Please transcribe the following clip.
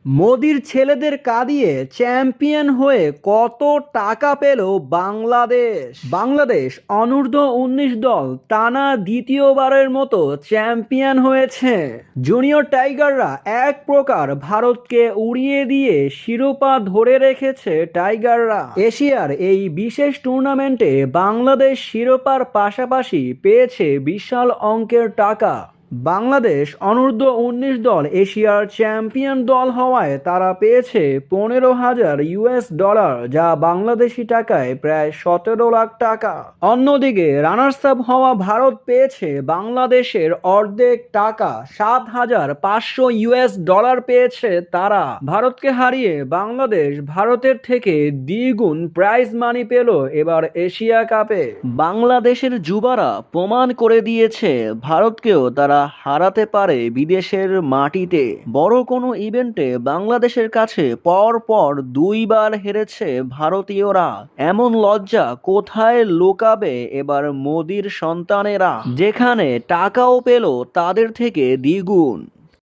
মোদির ছেলেদের কাঁদিয়ে চ্যাম্পিয়ন হয়ে কত টাকা পেল বাংলাদেশ। বাংলাদেশ অনূর্ধ্ব-19 দল টানা দ্বিতীয়বারের মতো চ্যাম্পিয়ন হয়েছে। জুনিয়র টাইগাররা এক প্রকার ভারতকে উড়িয়ে দিয়ে শিরোপা ধরে রেখেছে টাইগাররা। এশিয়ার এই বিশেষ টুর্নামেন্টে বাংলাদেশ শিরোপার পাশাপাশি পেয়েছে বিশাল অঙ্কের টাকা। বাংলাদেশ অনূর্ধ্ব-19 দল এশিয়ার চ্যাম্পিয়ন দল হওয়ায় তারা পেয়েছে $15,000, যা বাংলাদেশি টাকায় প্রায় 17 লাখ টাকা। অন্যদিকে রানার্স আপ হওয়া ভারত পেয়েছে বাংলাদেশের অর্ধেক টাকা, $7,500 পেয়েছে তারা। ভারতকে হারিয়ে বাংলাদেশ ভারতের থেকে দ্বিগুণ প্রাইজ মানি পেল এবার এশিয়া কাপে। বাংলাদেশের যুবারা প্রমাণ করে দিয়েছে ভারতকেও তারা হারাতে পারে বিদেশের মাটিতে। বড় কোনো ইভেন্টে বাংলাদেশের কাছে পর দুইবার হেরেছে ভারতীয়রা। এমন লজ্জা কোথায় লুকাবে এবার মোদির সন্তানেরা, যেখানে টাকাও পেল তাদের থেকে দ্বিগুণ।